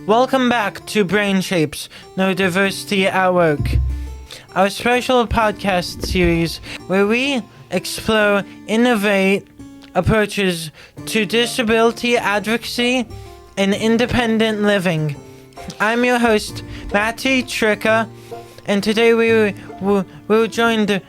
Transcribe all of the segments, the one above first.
Welcome back to Brain Shapes, Neurodiversity at Work, our special podcast series where we explore innovative approaches to disability advocacy and independent living. I'm your host, Matty Tricca, and today we're joined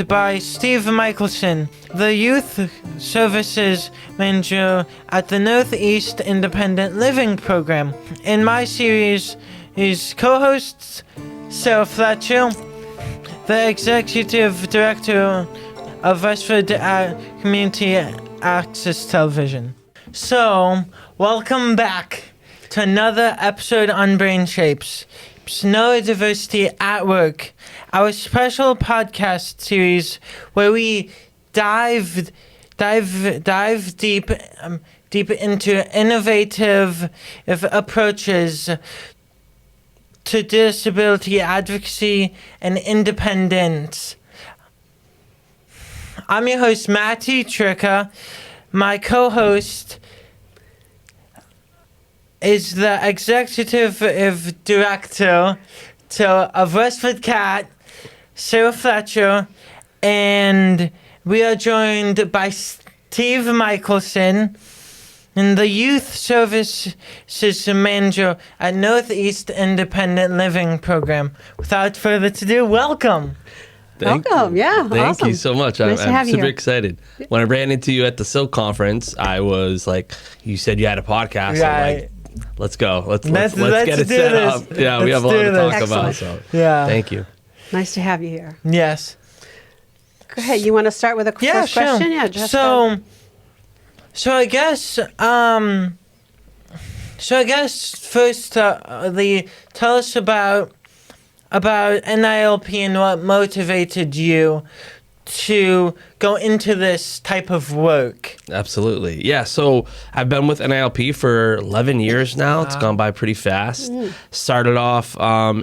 by Steve Michelson, the Youth Services Manager at the Northeast Independent Living Program. In my series is co-hosts Sarah Fletcher, the Executive Director of Westford Community Access Television. So, welcome back to another episode on Brain Shapes, Neurodiversity at Work, our special podcast series where we dive deep into innovative approaches to disability advocacy and independence. I'm your host, Matty Tricca. My co-host is the Executive Director of WestfordCAT, Sarah Fletcher, and we are joined by Steve Michelson, and the Youth Services Manager at Northeast Independent Living Program. Without further ado, welcome. Welcome, yeah. Thank awesome. you so much. Nice to I'm have you super here. excited. When I ran into you at the Silk conference, I was like, you said you had a podcast. Right. I'm like, let's go. Let's Let's get it do set this. up. Yeah, we Let's have a lot do to this. talk about. Excellent. So Yeah. thank you. Nice to have you here. Yes. Go ahead. You want to start with a Yeah, first sure. question? Yeah, just So I guess first, tell us about NILP and what motivated you to go into this type of work. Absolutely. Yeah, so I've been with NILP for 11 years now. It's gone by pretty fast. Started off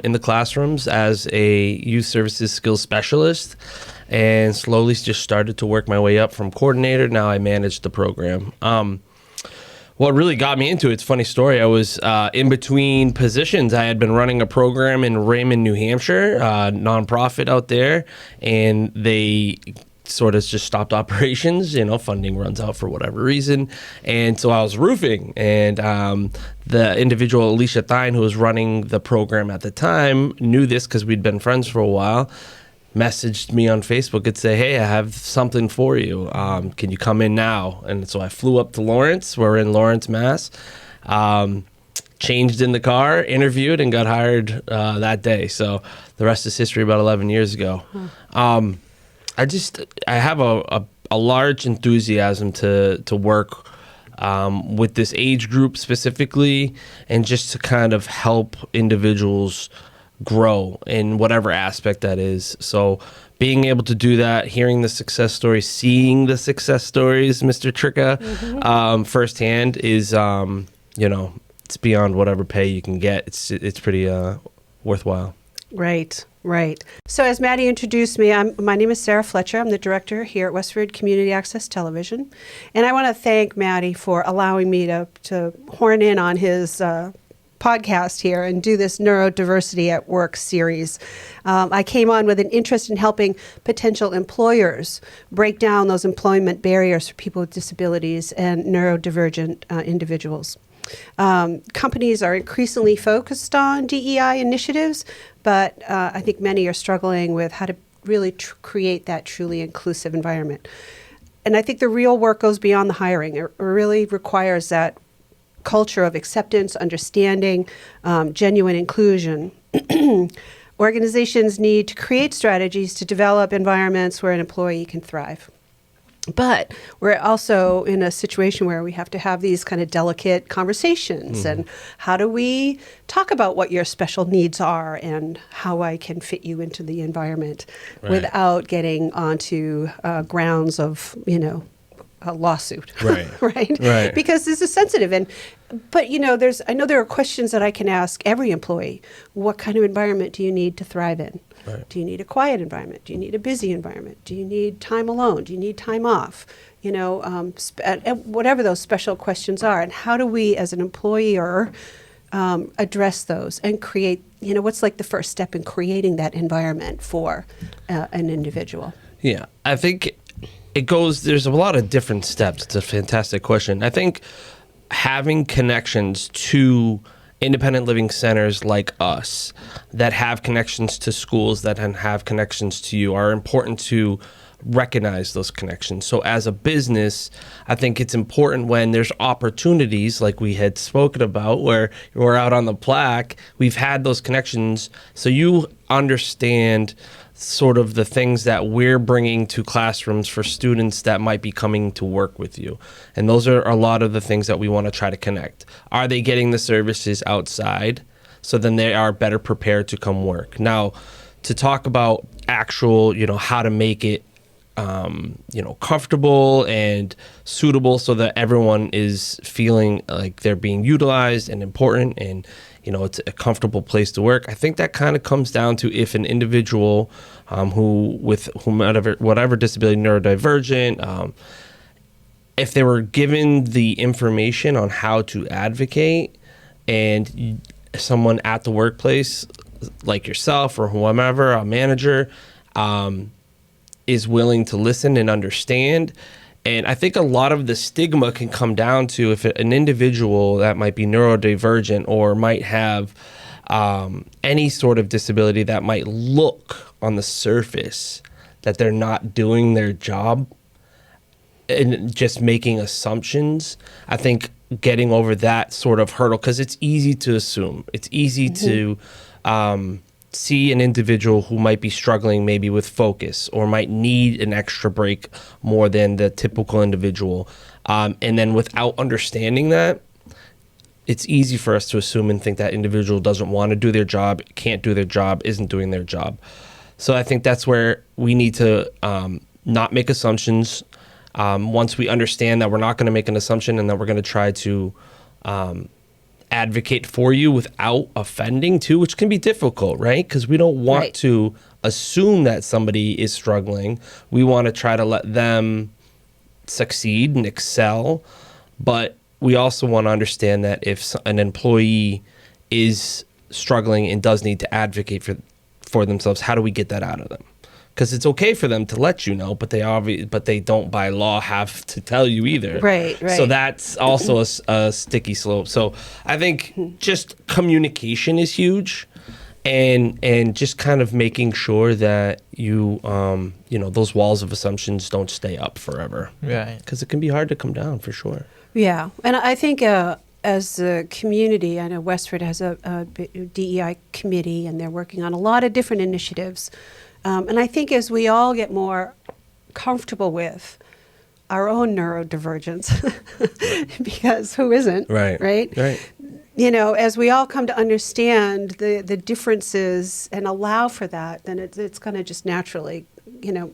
in the classrooms as a youth services skills specialist and slowly just started to work my way up from coordinator. Now I manage the program. What really got me into it's a funny story. I was in between positions. I had been running a program in Raymond, New Hampshire, nonprofit out there, and they sort of just stopped operations. Funding runs out for whatever reason. And so I was roofing, and the individual, Alicia Thine, who was running the program at the time, knew this because we'd been friends for a while, messaged me on Facebook and say, hey, I have something for you. Can you come in now? And so I flew up to Lawrence. We're in Lawrence, Mass. Changed in the car, interviewed, and got hired that day. So the rest is history, about 11 years ago. I have a large enthusiasm to work with this age group specifically, and just to kind of help individuals grow in whatever aspect that is. So being able to do that, hearing the success stories, seeing the success stories, Mr. Tricca, firsthand is, it's beyond whatever pay you can get. It's pretty worthwhile. Right. So as Matty introduced me, my name is Sarah Fletcher. I'm the director here at Westford Community Access Television. And I want to thank Matty for allowing me to horn in on his podcast here and do this Neurodiversity at Work series. I came on with an interest in helping potential employers break down those employment barriers for people with disabilities and neurodivergent individuals. Companies are increasingly focused on DEI initiatives, but I think many are struggling with how to really create that truly inclusive environment. And I think the real work goes beyond the hiring. It really requires that culture of acceptance, understanding, genuine inclusion. Organizations need to create strategies to develop environments where an employee can thrive. But we're also in a situation where we have to have these kind of delicate conversations. And how do we talk about what your special needs are and how I can fit you into the environment without getting onto grounds of, a lawsuit, right? Because this is sensitive. But I know there are questions that I can ask every employee. What kind of environment do you need to thrive in? Right. Do you need a quiet environment? Do you need a busy environment? Do you need time alone? Do you need time off? Whatever those special questions are. And how do we, as an employer, address those and create, what's like the first step in creating that environment for an individual? Yeah, I think there's a lot of different steps. It's a fantastic question. I think having connections to independent living centers like us that have connections to schools that have connections to you are important to recognize those connections. So as a business, I think it's important when there's opportunities like we had spoken about where we're out on the plaque, we've had those connections so you understand sort of the things that we're bringing to classrooms for students that might be coming to work with you. And those are a lot of the things that we want to try to connect. Are they getting the services outside? So then they are better prepared to come work. Now, to talk about actual, how to make it comfortable and suitable so that everyone is feeling like they're being utilized and important and, it's a comfortable place to work. I think that kind of comes down to if an individual whatever disability, neurodivergent, if they were given the information on how to advocate and someone at the workplace like yourself or whomever, a manager, is willing to listen and understand. And I think a lot of the stigma can come down to if an individual that might be neurodivergent or might have any sort of disability that might look on the surface that they're not doing their job and just making assumptions. I think getting over that sort of hurdle, because it's easy to assume. It's easy to see an individual who might be struggling maybe with focus or might need an extra break more than the typical individual. And then without understanding that, it's easy for us to assume and think that individual doesn't want to do their job, can't do their job, isn't doing their job. So I think that's where we need to not make assumptions. Once we understand that we're not going to make an assumption and that we're going to try to advocate for you without offending too, which can be difficult, right? Because we don't want to assume that somebody is struggling. We want to try to let them succeed and excel. But we also want to understand that if an employee is struggling and does need to advocate for themselves, how do we get that out of them? Because it's okay for them to let you know, but they don't by law have to tell you either. Right. So that's also a sticky slope. So I think just communication is huge, and just kind of making sure that you those walls of assumptions don't stay up forever. Right. Because it can be hard to come down for sure. Yeah, and I think as a community, I know Westford has a DEI committee, and they're working on a lot of different initiatives. And I think as we all get more comfortable with our own neurodivergence, because who isn't, right? As we all come to understand the differences and allow for that, then it's going to just naturally,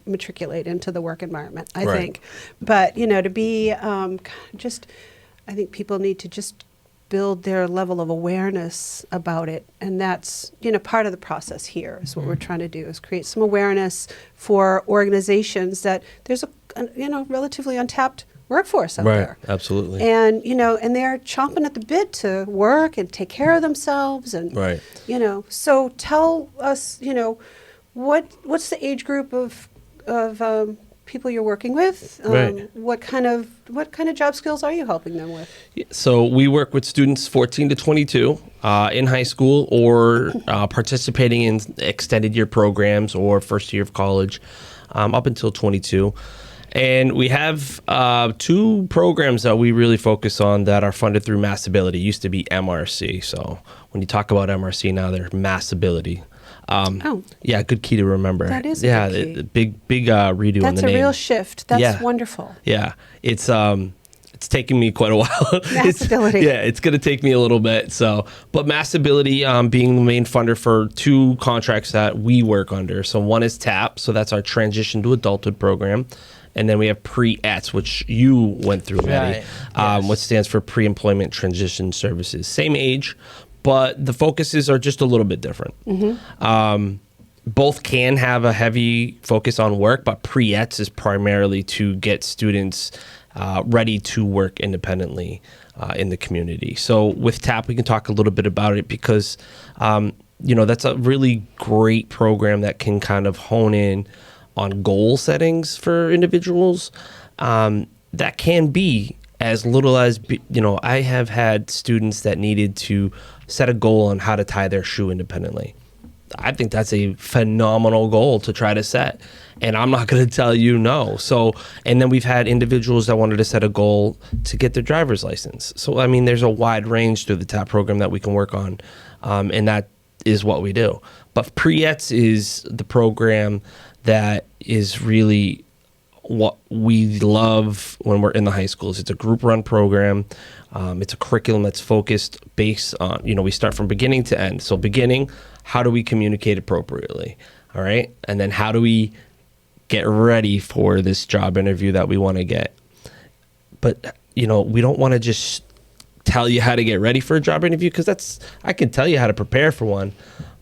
matriculate into the work environment, I think. But, to be I think people need to just build their level of awareness about it. And that's, part of the process here is what we're trying to do, is create some awareness for organizations that there's a relatively untapped workforce out there. Absolutely. And, and they're chomping at the bit to work and take care of themselves. And, so tell us, what's the age group of people you're working with? What kind of job skills are you helping them with? So we work with students 14 to 22 in high school or participating in extended year programs or first year of college up until 22. And we have two programs that we really focus on that are funded through Massability. It used to be MRC. So when you talk about MRC now, they're Massability. Yeah, good key to remember. That is a good key. Big redo on the name. That's a real shift. That's wonderful. Yeah, it's taken me quite a while. Massability. It's going to take me a little bit. So, but Massability being the main funder for two contracts that we work under. So one is TAP, so that's our Transition to Adulthood program. And then we have Pre-ETS, which you went through, Matty, which stands for Pre-Employment Transition Services. Same age, but the focuses are just a little bit different. Both can have a heavy focus on work, but Pre-ETS is primarily to get students ready to work independently in the community. So with TAP, we can talk a little bit about it because, that's a really great program that can kind of hone in on goal settings for individuals. That can be as little as, I have had students that needed to set a goal on how to tie their shoe independently. I think that's a phenomenal goal to try to set. And I'm not going to tell you no. So, and then we've had individuals that wanted to set a goal to get their driver's license. So, I mean, there's a wide range through the TAP program that we can work on. And that is what we do. But PREETS is the program that is really what we love when we're in the high schools. It's a group run program. It's a curriculum that's focused based on, we start from beginning to end. So beginning, how do we communicate appropriately? All right. And then how do we get ready for this job interview that we want to get? But, we don't want to just tell you how to get ready for a job interview, because I can tell you how to prepare for one,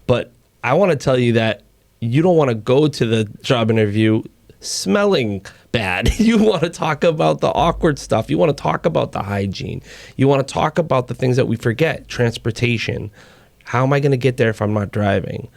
but I want to tell you that you don't want to go to the job interview smelling bad. You want to talk about the awkward stuff. You want to talk about the hygiene. You want to talk about the things that we forget. Transportation. How am I going to get there if I'm not driving?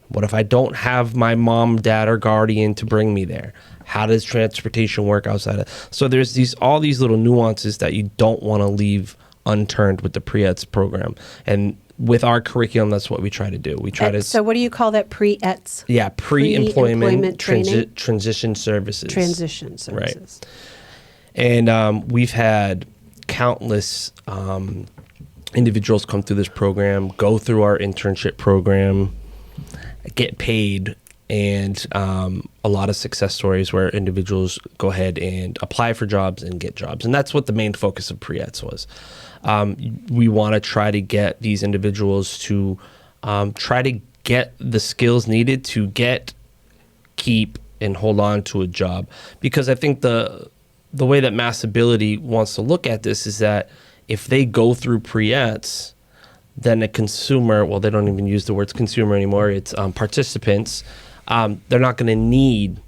What if I don't have my mom, dad, or guardian to bring me there? How does transportation work outside of? So there's all these little nuances that you don't want to leave unturned with the PREETS program. And with our curriculum, that's what we try to do. We try to. So what do you call that? PREETS? Yeah, pre-employment training? transition services. Transition services. Right. And we've had countless individuals come through this program, go through our internship program, get paid, and a lot of success stories where individuals go ahead and apply for jobs and get jobs. And that's what the main focus of PREETS was. We want to try to get these individuals to try to get the skills needed to keep, and hold on to a job. Because I think the way that Massability wants to look at this is that if they go through PREETS, then a consumer, well, they don't even use the words consumer anymore, it's participants, they're not going to need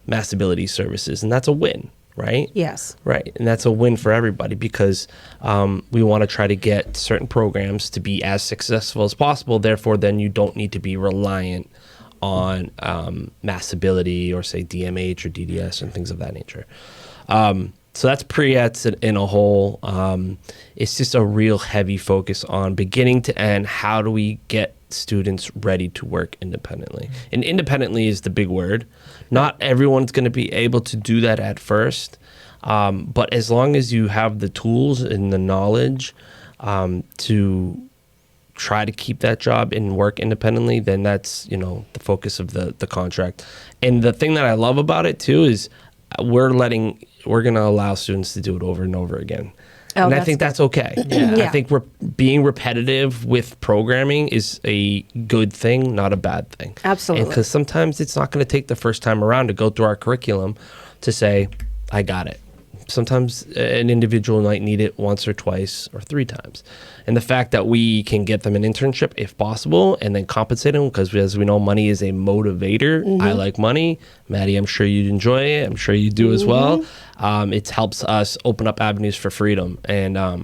Massability services, and that's a win, right? Yes. Right, and that's a win for everybody because we want to try to get certain programs to be as successful as possible. Therefore, then you don't need to be reliant on Massability or, say, DMH or DDS and things of that nature. So that's PREETS in a whole. It's just a real heavy focus on beginning to end. How do we get students ready to work independently? And independently is the big word. Not everyone's going to be able to do that at first. But as long as you have the tools and the knowledge to try to keep that job and work independently, then that's, the focus of the contract. And the thing that I love about it too is we're going to allow students to do it over and over again. Oh, and I think that's okay. Yeah. I think being repetitive with programming is a good thing, not a bad thing. Absolutely. Because sometimes it's not going to take the first time around to go through our curriculum to say, I got it. Sometimes an individual might need it once or twice or 3 times. And the fact that we can get them an internship if possible and then compensate them, because as we know, money is a motivator. Mm-hmm. I like money. Maddie, I'm sure you'd enjoy it. I'm sure you do as well. It helps us open up avenues for freedom. And I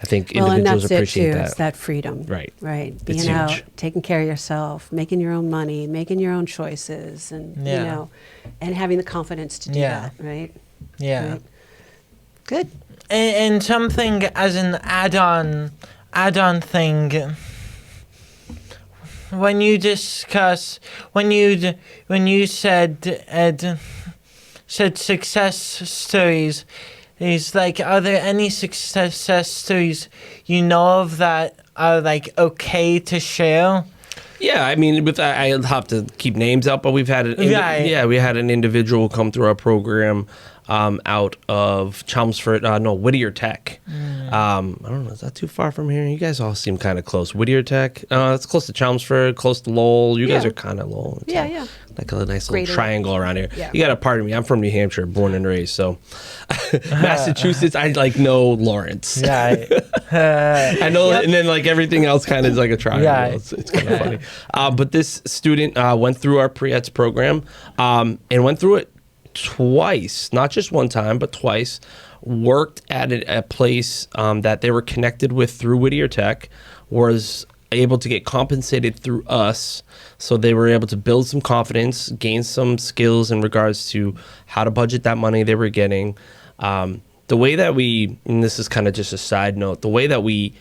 think individuals appreciate that. It's that freedom. Right. Right. It's Being out, huge. taking care of yourself, making your own money, making your own choices, and, and having the confidence to do that, right? Yeah. Right. Good. And something as an add-on thing, when you discuss, when you said success stories, is like, are there any success stories you know of that are like okay to share? Yeah, I mean, I'll have to keep names out, but we've had we had an individual come through our program out of Chelmsford, Whittier Tech. I don't know, is that too far from here? You guys all seem kind of close. Whittier Tech, it's close to Chelmsford, close to Lowell. You guys are kind of Lowell. Yeah. Like a nice little Greater. triangle around here. Yeah. You got to pardon me. I'm from New Hampshire, born and raised. So Massachusetts, I know Lawrence. Yeah. I know, and then like everything else kind of is like a triangle. Yeah. It's kind of funny. But this student went through our PREETS program and went through it twice, not just one time, but twice, worked at a place that they were connected with through Whittier Tech, was able to get compensated through us. So they were able to build some confidence, gain some skills in regards to how to budget that money they were getting. The way that we, and this is kind of just a side note, the way that we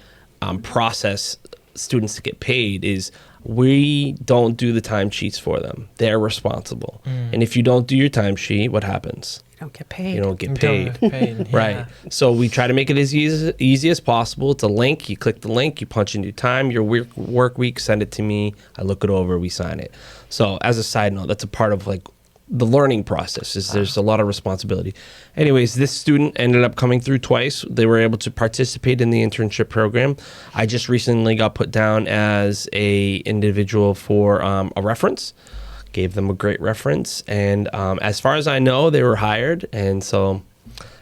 process students to get paid is we don't do the timesheets for them. They're responsible. And if you don't do your timesheet, what happens? You don't get paid. You don't get You paid. don't get paid, Right. yeah. So we try to make it as easy as possible. It's a link. You click the link, you punch in your time, your work week, send it to me. I look it over, we sign it. So as a side note, that's a part of like the learning process is there's a lot of responsibility. Anyways, this student ended up coming through twice. They were able to participate in the internship program. I just recently got put down as a individual for a reference. Gave them a great reference, and as far as I know, they were hired, and so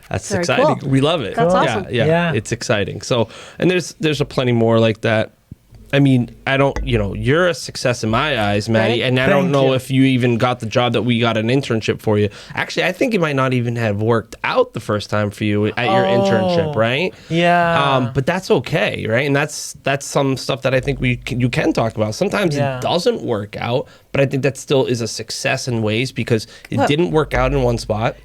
that's Very exciting. cool. We love it. That's awesome. Yeah, Yeah. it's exciting. So, and there's a plenty more like that. I mean, I don't, you're a success in my eyes, Matty, Right. and I don't Thank know you. if you even got the job that we got an internship for you. Actually, I think it might not even have worked out the first time for you at your internship, right? Yeah. But that's okay, right? And that's some stuff that I think you can talk about. Sometimes Yeah. it doesn't work out, but I think that still is a success in ways because it Look. didn't work out in one spot.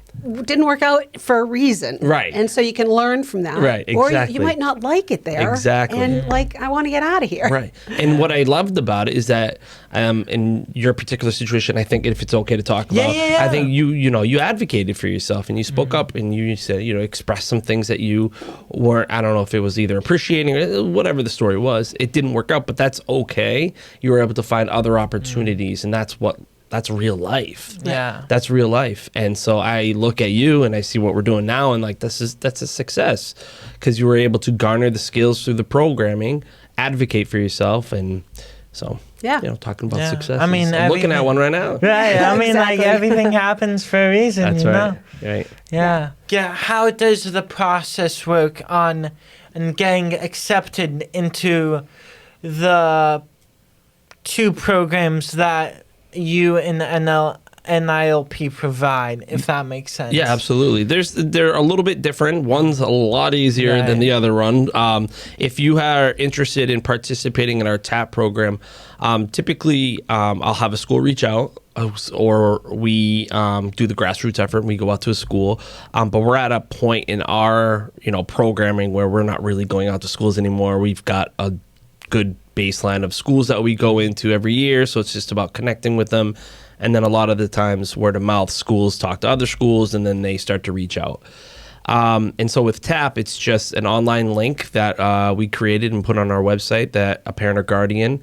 Didn't work out for a reason. Right. And so you can learn from that. Right, Or exactly. you might not like it there. Exactly. And I want to get out of here. Right. And what I loved about it is that in your particular situation, I think if it's okay to talk about, Yeah. I think you advocated for yourself and you spoke up and you said, expressed some things that you weren't, I don't know if it was either appreciating or whatever the story was. It didn't work out, but that's okay. You were able to find other opportunities and that's real life. Yeah. That's real life. And so I look at you and I see what we're doing now and like that's a success because you were able to garner the skills through the programming, advocate for yourself, and so Yeah. talking about Yeah. success. I mean, I'm looking at everything- one right now. Right. I mean, Exactly. like everything happens for a reason, That's you right. know? Right. Yeah. Yeah. How does the process work on and getting accepted into the two programs that you and NILP provide, if that makes sense? Yeah, absolutely. They're a little bit different. One's a lot easier Right. than the other one. If you are interested in participating in our TAP program, typically I'll have a school reach out, or we do the grassroots effort. And we go out to a school, but we're at a point in our programming where we're not really going out to schools anymore. We've got a good baseline of schools that we go into every year, so it's just about connecting with them. And then a lot of the times, word of mouth, schools talk to other schools, and then they start to reach out. And so with TAP, it's just an online link that we created and put on our website that a parent or guardian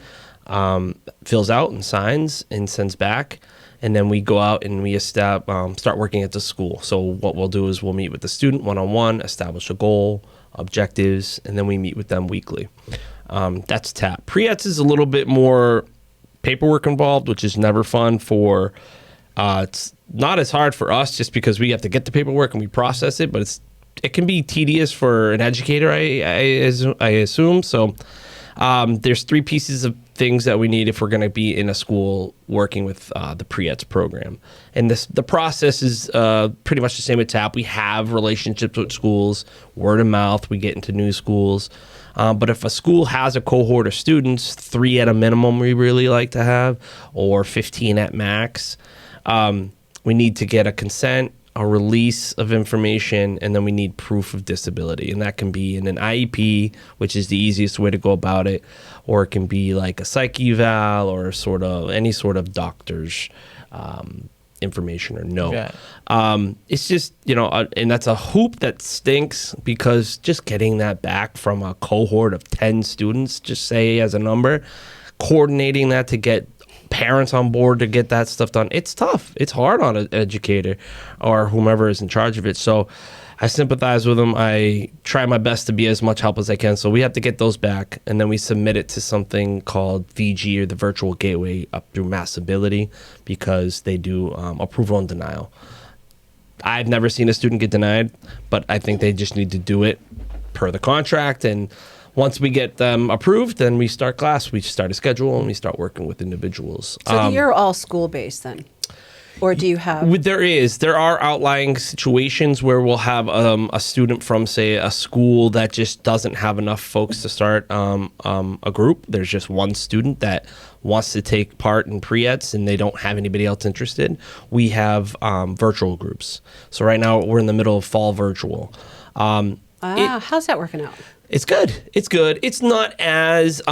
fills out and signs and sends back. And then we go out and we start working at the school. So what we'll do is we'll meet with the student one-on-one, establish a goal, objectives, and then we meet with them weekly. That's TAP. Pre-ETS is a little bit more paperwork involved, which is never fun for it's not as hard for us just because we have to get the paperwork and we process it, but it can be tedious for an educator, I assume. So there's 3 pieces of things that we need if we're going to be in a school working with the pre-ETS program. And the process is pretty much the same with TAP. We have relationships with schools, word of mouth, we get into new schools. But if a school has a cohort of students, 3 at a minimum we really like to have, or 15 at max, we need to get a consent, a release of information, and then we need proof of disability. And that can be in an IEP, which is the easiest way to go about it, or it can be like a psych eval or any sort of doctor's information or note. Yeah. It's just, and that's a hoop that stinks because just getting that back from a cohort of 10 students, just say as a number, coordinating that to get parents on board to get that stuff done, it's tough. It's hard on an educator or whomever is in charge of it. So I sympathize with them. I try my best to be as much help as I can. So we have to get those back, and then we submit it to something called VG, or the Virtual Gateway, up through Massability, because they do approval and denial. I've never seen a student get denied, but I think they just need to do it per the contract. And once we get them approved, then we start class. We start a schedule, and we start working with individuals. So you're all school-based then? Or do you have? There are outlying situations where we'll have a student from, say, a school that just doesn't have enough folks to start a group. There's just one student that wants to take part in pre-eds and they don't have anybody else interested. We have virtual groups. So right now we're in the middle of fall virtual. How's that working out? It's good. It's good. It's not as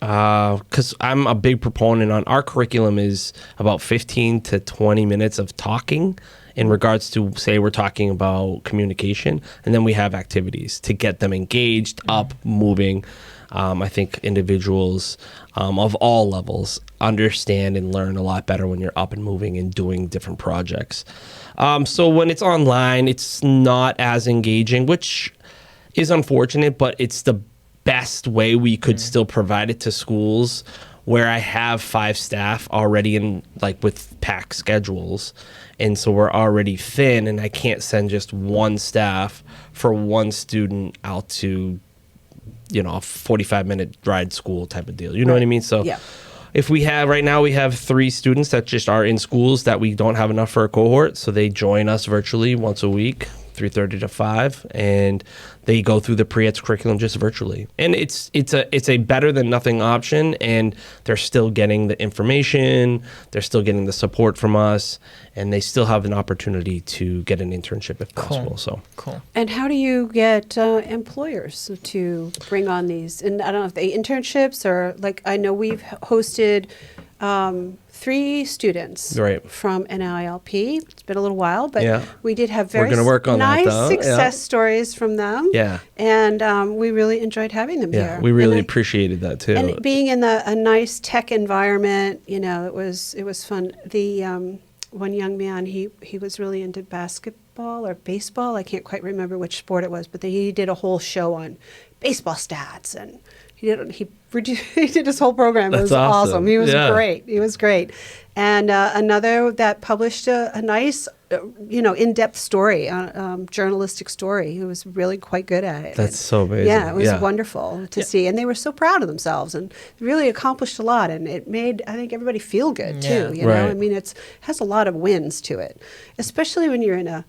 because I'm a big proponent on our curriculum is about 15 to 20 minutes of talking in regards to, say, we're talking about communication, and then we have activities to get them engaged, up, moving. I think individuals of all levels understand and learn a lot better when you're up and moving and doing different projects. So when it's online, it's not as engaging, which is unfortunate, but it's the best way we could still provide it to schools where I have 5 staff already in, like, with packed schedules. And so we're already thin, and I can't send just one staff for one student out to, a 45-minute ride school type of deal. You know what I mean? So yeah. If we have, right now we have 3 students that just are in schools that we don't have enough for a cohort. So they join us virtually once a week, 3:30 to 5, and they go through the pre-eds curriculum just virtually. And it's a better than nothing option, and they're still getting the information, they're still getting the support from us, and they still have an opportunity to get an internship if possible. So cool. And how do you get employers to bring on these? And I don't know if they internships or, like, I know we've hosted 3 students from NILP. It's been a little while, but we did have very nice success stories from them. Yeah. And we really enjoyed having them here. We really appreciated that too. And being in a nice tech environment, it was fun. The one young man, he was really into basketball or baseball. I can't quite remember which sport it was, but he did a whole show on baseball stats, and he did his whole program. It was awesome. He was great. He was great. And another that published a nice, in-depth story, journalistic story. He was really quite good at it. That's so amazing. Yeah, it was wonderful to see. And they were so proud of themselves and really accomplished a lot. And it made, I think, everybody feel good, too. You know, I mean, it has a lot of wins to it, especially when you're in a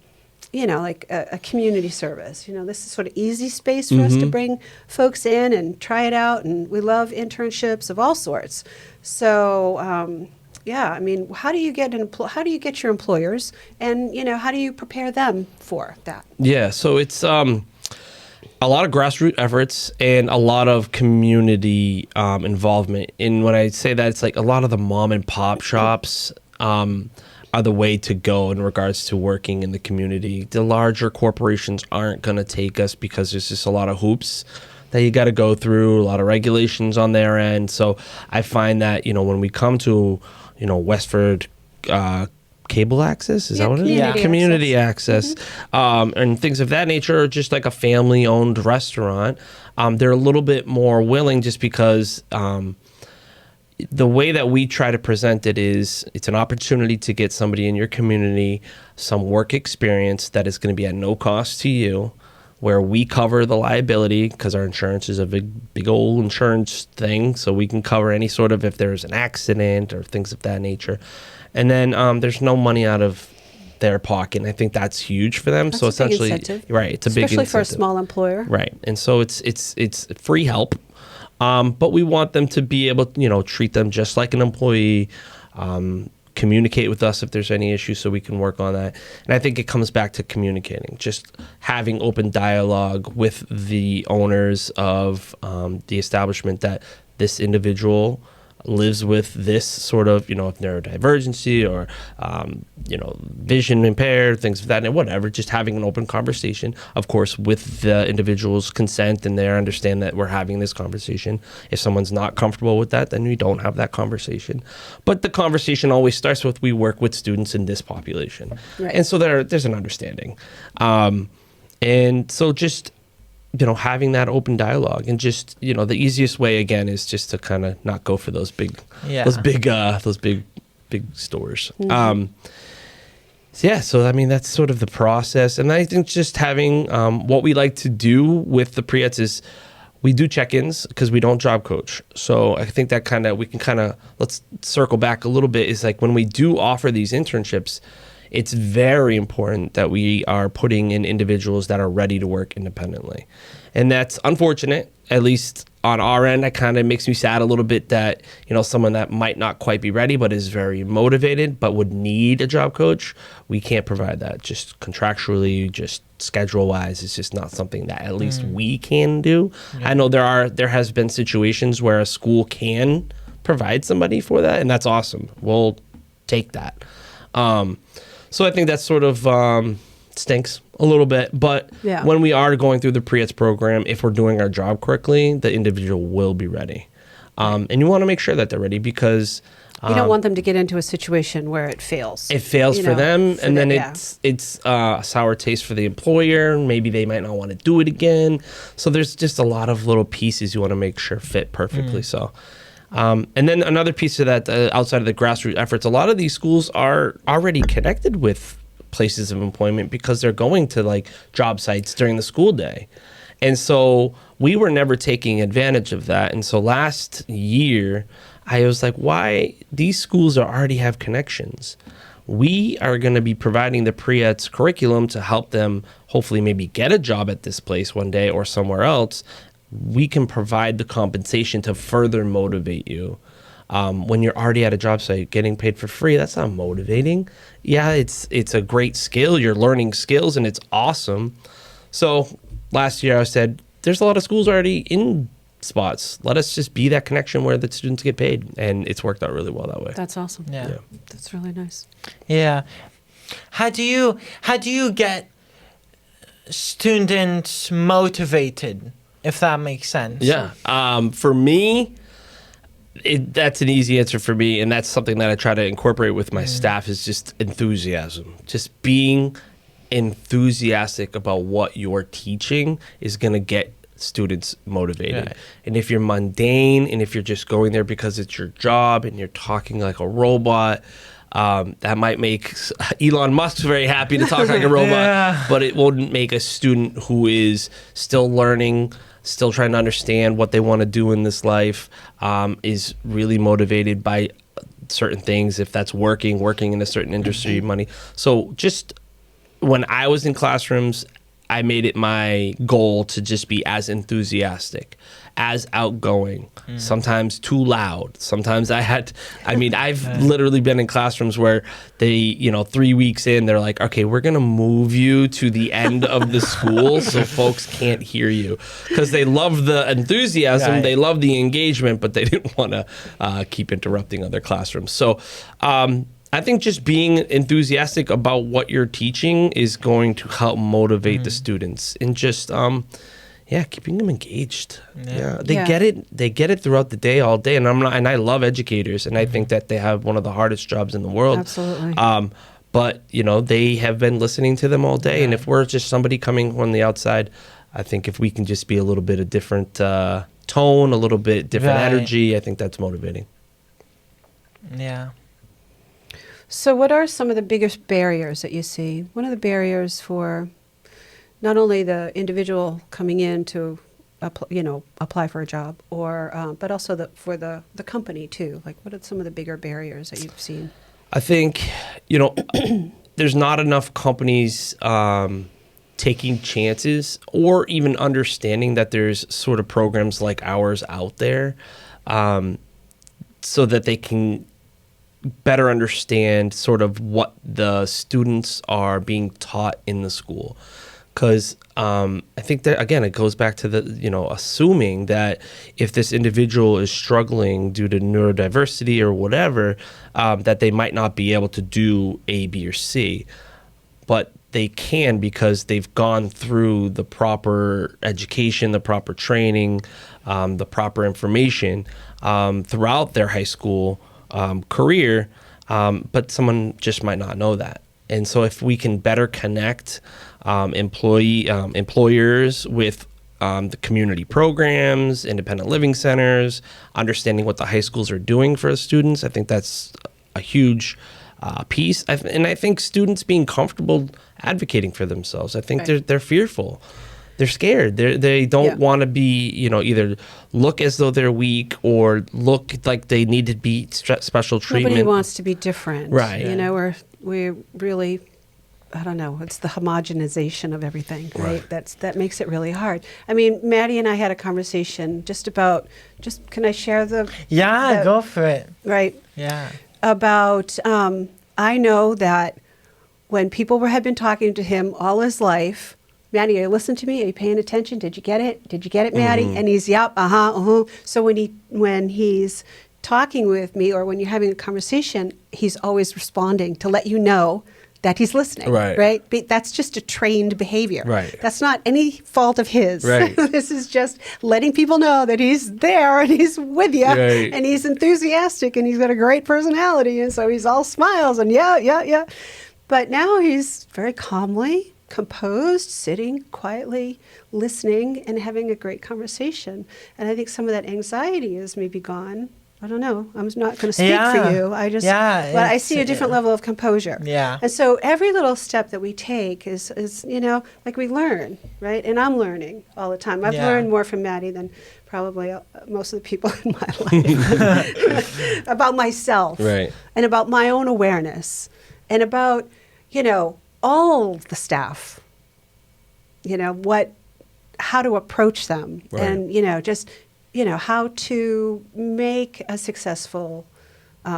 community service. This is sort of easy space for us to bring folks in and try it out. And we love internships of all sorts. So, I mean, how do you get your employers, and how do you prepare them for that? Yeah, so it's a lot of grassroots efforts and a lot of community involvement. And when I say that, it's like a lot of the mom and pop shops are the way to go in regards to working in the community. The larger corporations aren't going to take us because there's just a lot of hoops that you got to go through, a lot of regulations on their end. So I find that, when we come to, Westford cable access, is that what it is? Yeah. Community access, and things of that nature, or just like a family-owned restaurant, they're a little bit more willing just because the way that we try to present it is it's an opportunity to get somebody in your community some work experience that is going to be at no cost to you, where we cover the liability because our insurance is a big old insurance thing. So we can cover any sort of, if there's an accident or things of that nature. And then there's no money out of their pocket. And I think that's huge for them. That's so a essentially, big incentive. Right. It's a big incentive. Especially for a small employer. Right. And so it's free help. But we want them to be able to, treat them just like an employee, communicate with us if there's any issues so we can work on that. And I think it comes back to communicating, just having open dialogue with the owners of the establishment that this individual lives with this sort of, neurodivergency or, vision impaired, things of that, and whatever, just having an open conversation, of course, with the individual's consent and their understand that we're having this conversation. If someone's not comfortable with that, then we don't have that conversation. But the conversation always starts with, we work with students in this population. Right. And so there's an understanding. And so just, having that open dialogue, and just, the easiest way again is just to kind of not go for those big stores. So I mean, that's sort of the process. And I think just having what we like to do with the pre-eds is we do check-ins because we don't job coach. So I think that let's circle back a little bit, is like when we do offer these internships, it's very important that we are putting in individuals that are ready to work independently. And that's unfortunate, at least on our end. It kind of makes me sad a little bit that, someone that might not quite be ready but is very motivated but would need a job coach, we can't provide that. Just contractually, just schedule-wise, it's just not something that at least we can do. Yeah. I know there has been situations where a school can provide somebody for that, and that's awesome. We'll take that. So I think that sort of stinks a little bit, but when we are going through the pre-ETS program, if we're doing our job correctly, the individual will be ready. And you want to make sure that they're ready, because you don't want them to get into a situation where it fails. It fails for them, and then it's a sour taste for the employer. Maybe they might not want to do it again. So there's just a lot of little pieces you want to make sure fit perfectly. So. And then another piece of that, outside of the grassroots efforts, a lot of these schools are already connected with places of employment because they're going to like job sites during the school day. And so we were never taking advantage of that. And so last year, I was like, why? These schools already have connections. We are going to be providing the pre-ETS curriculum to help them hopefully maybe get a job at this place one day or somewhere else. We can provide the compensation to further motivate you. When you're already at a job site getting paid for free, that's not motivating. Yeah, it's a great skill. You're learning skills and it's awesome. So last year I said, there's a lot of schools already in spots. Let us just be that connection where the students get paid. And it's worked out really well that way. That's awesome. Yeah. That's really nice. Yeah. How do you get students motivated, if that makes sense? Yeah. For me, that's an easy answer for me, and that's something that I try to incorporate with my staff, is just enthusiasm. Just being enthusiastic about what you're teaching is going to get students motivated. Right. And if you're mundane, and if you're just going there because it's your job and you're talking like a robot, that might make Elon Musk very happy to talk like a robot, but it won't make a student who is still learning, still trying to understand what they want to do in this life, is really motivated by certain things. If that's working in a certain industry, money. So just when I was in classrooms, I made it my goal to just be as enthusiastic, as outgoing, sometimes too loud. Sometimes I've literally been in classrooms where they, 3 weeks in, they're like, okay, we're going to move you to the end of the school so folks can't hear you, because they love the enthusiasm. Right. They love the engagement, but they didn't want to keep interrupting other classrooms. So, I think just being enthusiastic about what you're teaching is going to help motivate the students, and just keeping them engaged. They get it. They get it throughout the day, all day. And I love educators, and I think that they have one of the hardest jobs in the world. Absolutely. But they have been listening to them all day, and if we're just somebody coming on the outside, I think if we can just be a little bit of different tone, a little bit different energy, I think that's motivating. Yeah. So what are some of the biggest barriers that you see? What are the barriers for not only the individual coming in to apply for a job, or but also for the company too? Like, what are some of the bigger barriers that you've seen? I think, there's not enough companies taking chances, or even understanding that there's sort of programs like ours out there, so that they can better understand sort of what the students are being taught in the school. Because I think that, again, it goes back to the, assuming that if this individual is struggling due to neurodiversity or whatever, that they might not be able to do A, B, or C. But they can, because they've gone through the proper education, the proper training, the proper information throughout their high school career, but someone just might not know that. And so if we can better connect employers with the community programs, independent living centers, understanding what the high schools are doing for the students, I think that's a huge piece. And I think students being comfortable advocating for themselves. I think they're fearful. they're scared. They don't want to be, either look as though they're weak or look like they need to be special treatment. Nobody wants to be different. Right. We really, I don't know, it's the homogenization of everything, right? That makes it really hard. I mean, Matty and I had a conversation can I share go for it. Right. Yeah. About, I know that when people had been talking to him all his life, Matty, are you listening to me? Are you paying attention? Did you get it? Did you get it, Matty? And he's, yep, So when he's talking with me or when you're having a conversation, he's always responding to let you know that he's listening, right? That's just a trained behavior. Right. That's not any fault of his. Right. This is just letting people know that he's there and he's with you and he's enthusiastic and he's got a great personality. And so he's all smiles and yeah. But now he's very calmly composed, sitting quietly, listening and having a great conversation. And I think some of that anxiety is maybe gone. I don't know. I'm not going to speak for you. But I see a different level of composure. Yeah. And so every little step that we take is like we learn, right? And I'm learning all the time. I've learned more from Matty than probably most of the people in my life about myself and about my own awareness and about, all the staff, how to approach them and, how to make a successful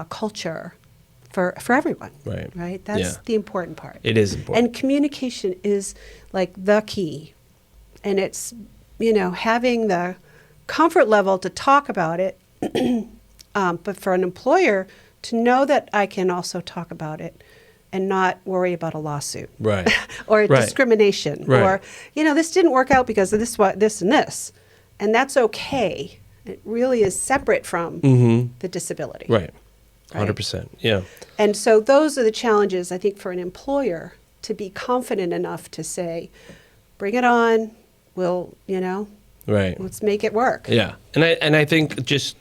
culture for everyone. Right. That's the important part. It is important. And communication is like the key. And it's, having the comfort level to talk about it, but for an employer to know that I can also talk about it and not worry about a lawsuit or discrimination or, this didn't work out because of this, and this. And that's okay. It really is separate from the disability. Right. 100%. Yeah. And so those are the challenges, I think, for an employer to be confident enough to say, bring it on. We'll, let's make it work. Yeah. And I think just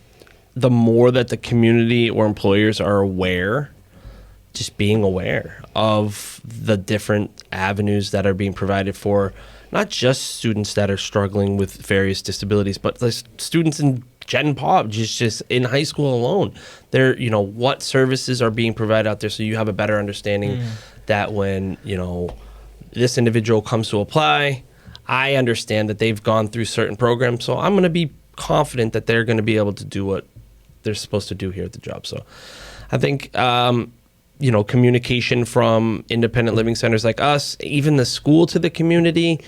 the more that the community or employers are aware, just being aware of the different avenues that are being provided for not just students that are struggling with various disabilities, but the students in Gen Pop, just in high school alone. There, what services are being provided out there, so you have a better understanding that when, this individual comes to apply, I understand that they've gone through certain programs, so I'm going to be confident that they're going to be able to do what they're supposed to do here at the job. So I think, communication from independent living centers like us, even the school to the community,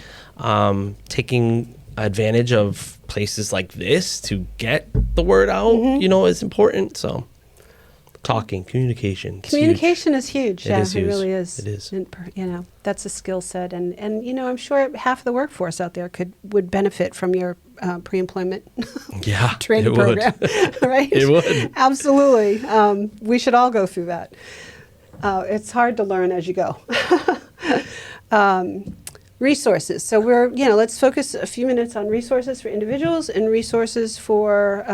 taking advantage of places like this to get the word out, is important. So communication is huge. It really is. It is. And, that's a skill set. And I'm sure half the workforce out there would benefit from your pre-employment training program. Right? It would. Absolutely. We should all go through that. It's hard to learn as you go. Resources. So let's focus a few minutes on resources for individuals and resources for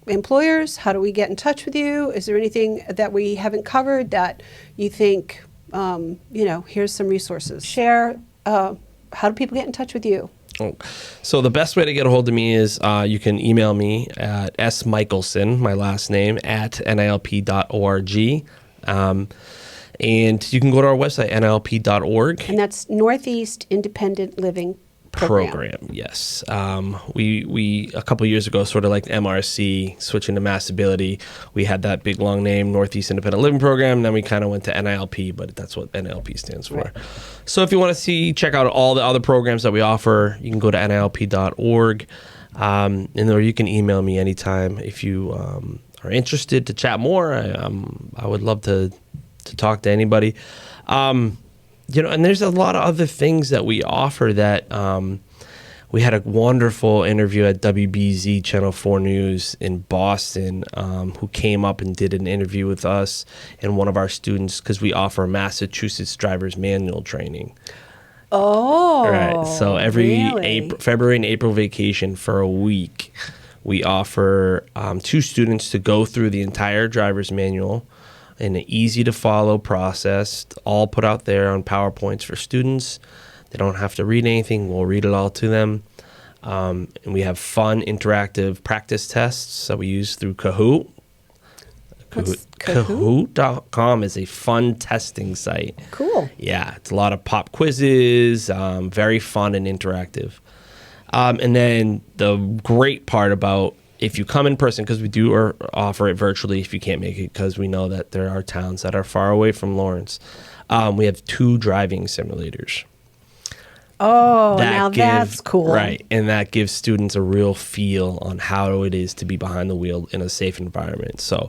employers. How do we get in touch with you? Is there anything that we haven't covered that you think, here's some resources? Share, how do people get in touch with you? So the best way to get a hold of me is you can email me at smichelson, my last name, @nilp.org. And you can go to our website, nilp.org. And that's Northeast Independent Living Program. Yes. We a couple years ago, sort of like MRC, switching to Massability, we had that big long name, Northeast Independent Living Program. Then we kind of went to NILP, but that's what NILP stands for. Right. So if you want to check out all the other programs that we offer, you can go to nilp.org. And or you can email me anytime if you are interested to chat more. I would love to talk to anybody. And there's a lot of other things that we offer that we had a wonderful interview at WBZ Channel 4 News in Boston who came up and did an interview with us and one of our students because we offer Massachusetts driver's manual training. Oh, right. So every really? February and April vacation for a week, we offer 2 students to go through the entire driver's manual in an easy to follow process, all put out there on PowerPoints for students. They don't have to read anything. We'll read it all to them. And we have fun, interactive practice tests that we use through Kahoot. What's Kahoot? Kahoot.com is a fun testing site. Cool. Yeah, it's a lot of pop quizzes, very fun and interactive. And then the great part about if you come in person, because we do offer it virtually if you can't make it, because we know that there are towns that are far away from Lawrence, we have 2 driving simulators. Oh, now that's cool. Right, and that gives students a real feel on how it is to be behind the wheel in a safe environment. So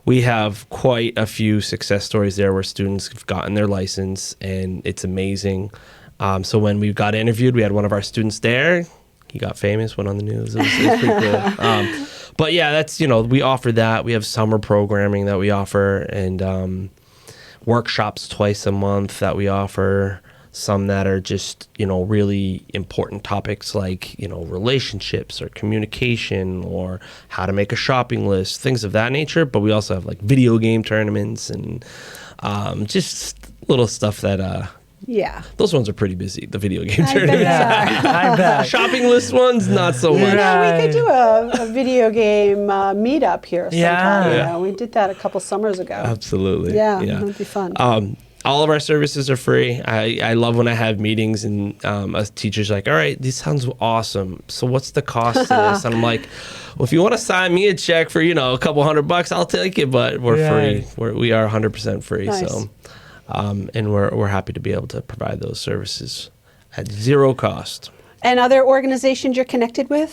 we have quite a few success stories there where students have gotten their license, and it's amazing. So when we got interviewed, we had one of our students there. He got famous, went on the news. It was pretty cool. But yeah, that's, we offer that. We have summer programming that we offer, and workshops twice a month that we offer. Some that are just, really important topics like, relationships or communication or how to make a shopping list, things of that nature. But we also have like video game tournaments and just little stuff that, yeah, those ones are pretty busy, the video game I bet tournaments. they are. I bet. Shopping list ones, not so much. We could do a video game meetup here sometime. Yeah. We did that a couple summers ago. Absolutely. Yeah, it would be fun. All of our services are free. I love when I have meetings and a teacher's like, all right, this sounds awesome. So what's the cost of this? And I'm like, well, if you want to sign me a check for, a couple $100, I'll take it, but we're free. We are 100% free. Nice. So, and we're happy to be able to provide those services at zero cost. And other organizations you're connected with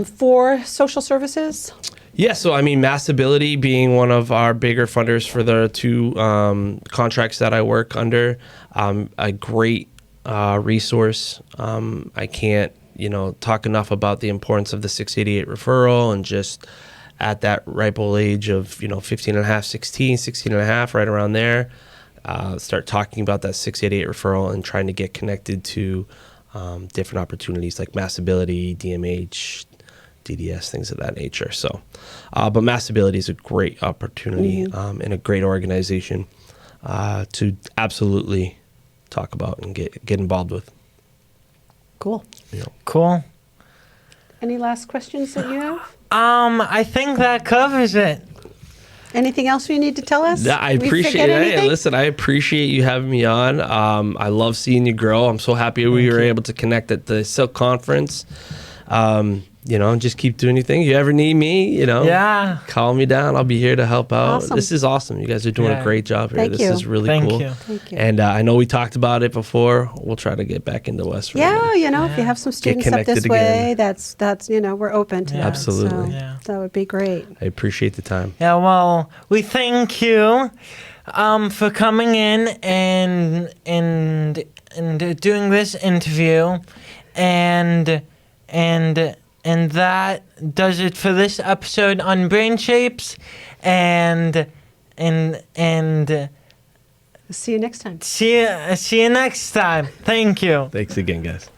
for social services? Yeah, so Massability being one of our bigger funders for the 2 contracts that I work under, a great resource. I can't, talk enough about the importance of the 688 referral, and just at that ripe old age of, 15 and a half, 16 and a half, right around there, start talking about that 688 referral and trying to get connected to different opportunities like Massability, DMH, DDS, things of that nature. So, but Massability is a great opportunity and a great organization to absolutely talk about and get involved with. Cool. Yeah. Cool. Any last questions that you have? I think that covers it. Anything else you need to tell us? Yeah, I appreciate it. Hey, listen, I appreciate you having me on. I love seeing you grow. I'm so happy we were able to connect at the Silk Conference. Just keep doing your thing. You ever need me, call me down. I'll be here to help out. Awesome. This is awesome. You guys are doing a great job here. Thank This you. is really Thank cool. you. Thank you. And I know we talked about it before. We'll try to get back into Westford. Yeah, if you have some students up connected this way, again. that's we're open to that. Absolutely. So Yeah. that would be great. I appreciate the time. Yeah, well, we thank you for coming in and doing this interview, and that does it for this episode on Brain Shapes, and See you next time. see you next time. Thank you. Thanks again, guys.